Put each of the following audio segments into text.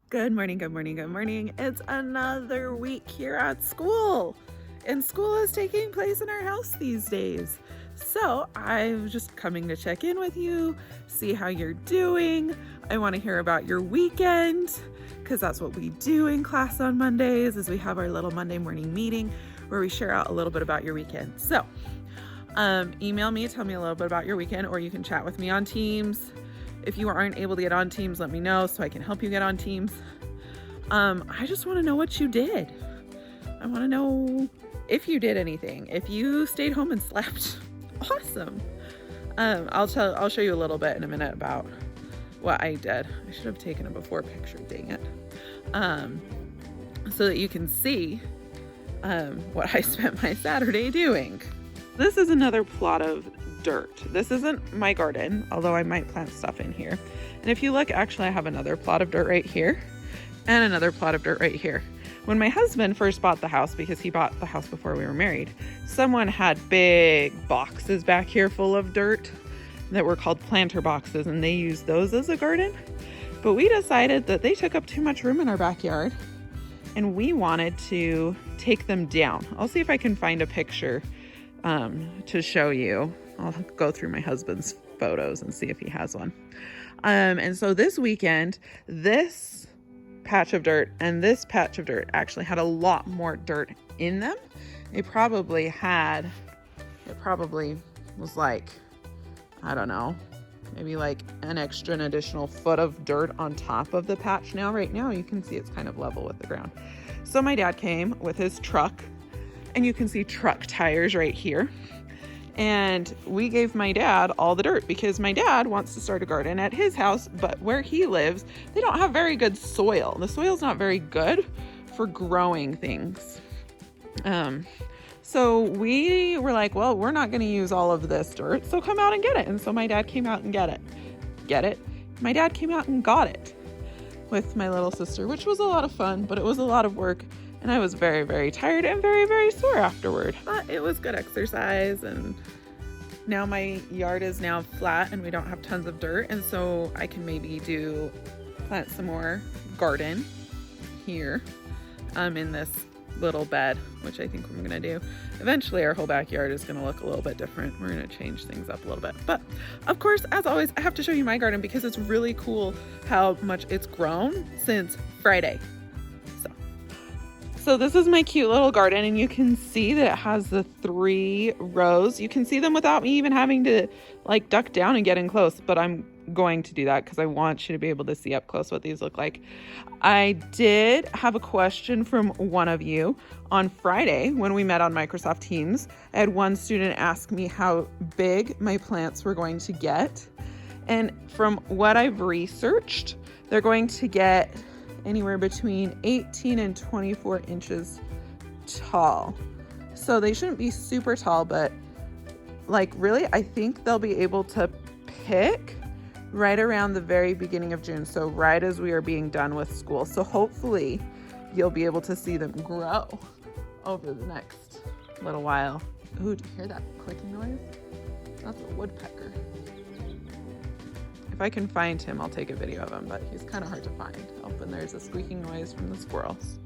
Good morning, good morning, good morning. It's another week here at school, and school is taking place in our house these days. So I'm just coming to check in with you, see how you're doing. I want to hear about your weekend, because that's what we do in class on Mondays, is we have our little Monday morning meeting where we share out a little bit about your weekend. So email me, tell me a little bit about your weekend, or you can chat with me on Teams. If you aren't able to get on Teams, let me know so I can help you get on Teams. I just want to know what you did. I want to know if you did anything. If you stayed home and slept, awesome. I'll show you a little bit in a minute about what I did. I should have taken a before picture, dang it. So that you can see what I spent my Saturday doing. This is another plot of dirt. This isn't my garden, although I might plant stuff in here. And if you look, actually I have another plot of dirt right here and another plot of dirt right here. When my husband first bought the house, because he bought the house before we were married, someone had big boxes back here full of dirt that were called planter boxes, and they used those as a garden. But we decided that they took up too much room in our backyard and we wanted to take them down. I'll see if I can find a picture to show you. I'll go through my husband's photos and see if he has one. And so this weekend, this patch of dirt and this patch of dirt actually had a lot more dirt in them. It probably was like, I don't know, maybe like an additional foot of dirt on top of the patch. Now, right now, you can see it's kind of level with the ground. So my dad came with his truck, and you can see truck tires right here. And we gave my dad all the dirt because my dad wants to start a garden at his house, but where he lives, they don't have very good soil. The soil's not very good for growing things. So we were like, well, we're not going to use all of this dirt, so come out and get it. And so my dad came out and get it. My dad came out and got it with my little sister, which was a lot of fun, but it was a lot of work. And I was very, very tired and very, very sore afterward. But it was good exercise, and now my yard is now flat and we don't have tons of dirt. And so I can maybe plant some more garden here in this little bed, which I think I'm gonna do. Eventually our whole backyard is gonna look a little bit different. We're gonna change things up a little bit. But of course, as always, I have to show you my garden because it's really cool how much it's grown since Friday. So this is my cute little garden, and you can see that it has the 3 rows. You can see them without me even having to like duck down and get in close, but I'm going to do that because I want you to be able to see up close what these look like. I did have a question from one of you on Friday when we met on Microsoft Teams. I had one student ask me how big my plants were going to get. And from what I've researched, they're going to get anywhere between 18 and 24 inches tall. So they shouldn't be super tall, but like really, I think they'll be able to pick right around the very beginning of June. So right as we are being done with school. So hopefully you'll be able to see them grow over the next little while. Ooh, do you hear that clicking noise? That's a woodpecker. If I can find him, I'll take a video of him, but he's kind of hard to find. Oh, and there's a squeaking noise from the squirrels.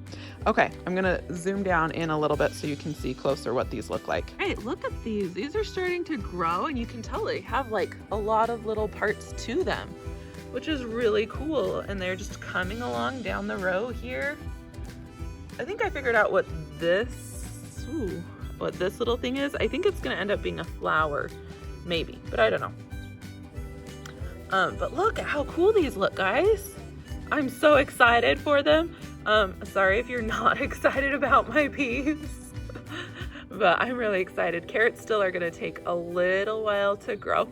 Okay, I'm gonna zoom down in a little bit so you can see closer what these look like. Hey, look at these. These are starting to grow, and you can tell they have like a lot of little parts to them, which is really cool. And they're just coming along down the row here. I think I figured out what this little thing is. I think it's gonna end up being a flower, maybe, but I don't know. But look at how cool these look, guys. I'm so excited for them. Sorry if you're not excited about my peas, but I'm really excited. Carrots still are gonna take a little while to grow,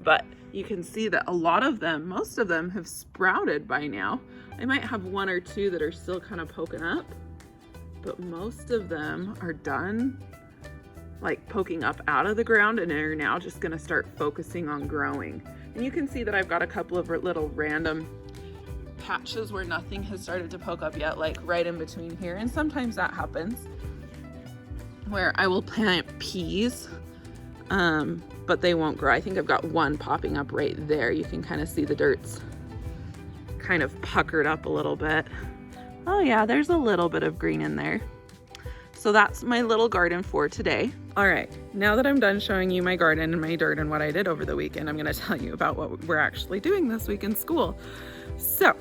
but you can see that a lot of them, most of them have sprouted by now. I might have 1 or 2 that are still kind of poking up, but most of them are done like poking up out of the ground and are now just gonna start focusing on growing. And you can see that I've got a couple of little random patches where nothing has started to poke up yet, like right in between here. And sometimes that happens where I will plant peas, but they won't grow. I think I've got one popping up right there. You can kind of see the dirt's kind of puckered up a little bit. Oh yeah, there's a little bit of green in there. So that's my little garden for today. All right, now that I'm done showing you my garden and my dirt and what I did over the weekend, I'm gonna tell you about what we're actually doing this week in school. So,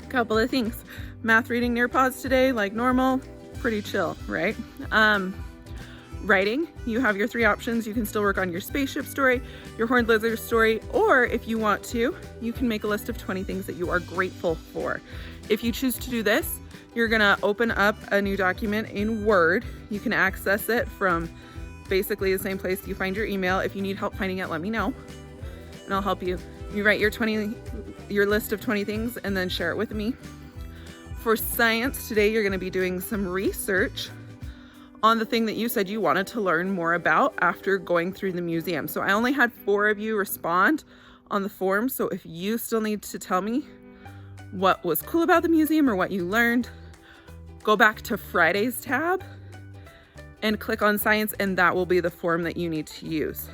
a couple of things. Math reading Nearpods today, like normal, pretty chill, right? Writing, you have your 3 options. You can still work on your spaceship story, your horned lizard story, or if you want to, you can make a list of 20 things that you are grateful for. If you choose to do this, you're gonna open up a new document in Word. You can access it from basically the same place you find your email. If you need help finding it, let me know and I'll help you. You write your list of 20 things and then share it with me. For science, today you're gonna be doing some research on the thing that you said you wanted to learn more about after going through the museum. So I only had 4 of you respond on the form. So if you still need to tell me what was cool about the museum or what you learned, go back to Friday's tab and click on science, and that will be the form that you need to use.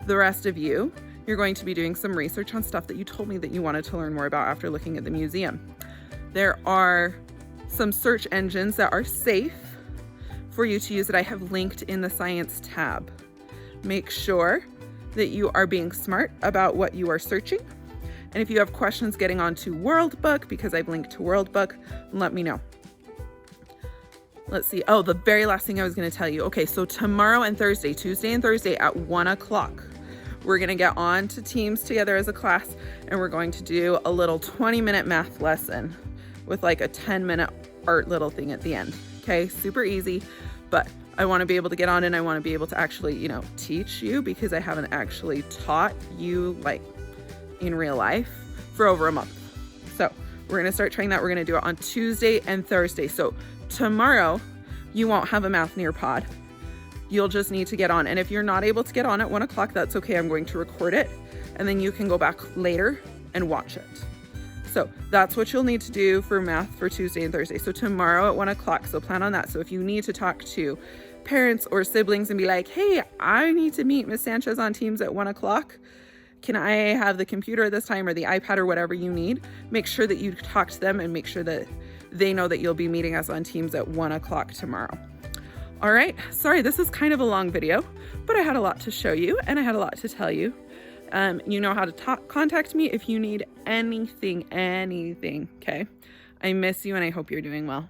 The rest of you, you're going to be doing some research on stuff that you told me that you wanted to learn more about after looking at the museum. There are some search engines that are safe for you to use that I have linked in the science tab. Make sure that you are being smart about what you are searching. And if you have questions getting onto Worldbook, because I've linked to Worldbook, let me know. Let's see. Oh, the very last thing I was going to tell you. Okay, so tomorrow and Thursday, Tuesday and Thursday at 1 o'clock, we're going to get on to Teams together as a class, and we're going to do a little 20-minute math lesson with like a 10-minute art little thing at the end. Okay, super easy, but I want to be able to get on and I want to be able to actually, teach you, because I haven't actually taught you like in real life for over a month. So we're going to start trying that. We're going to do it on Tuesday and Thursday. So tomorrow you won't have a Math Nearpod. You'll just need to get on. And if you're not able to get on at 1 o'clock, that's okay. I'm going to record it and then you can go back later and watch it. So that's what you'll need to do for math for Tuesday and Thursday. So tomorrow at 1 o'clock, so plan on that. So if you need to talk to parents or siblings and be like, hey, I need to meet Miss Sanchez on Teams at 1 o'clock. Can I have the computer at this time or the iPad or whatever you need? Make sure that you talk to them and make sure that they know that you'll be meeting us on Teams at 1 o'clock tomorrow. All right, sorry, this is kind of a long video, but I had a lot to show you and I had a lot to tell you. You know how to contact me if you need anything, okay? I miss you and I hope you're doing well.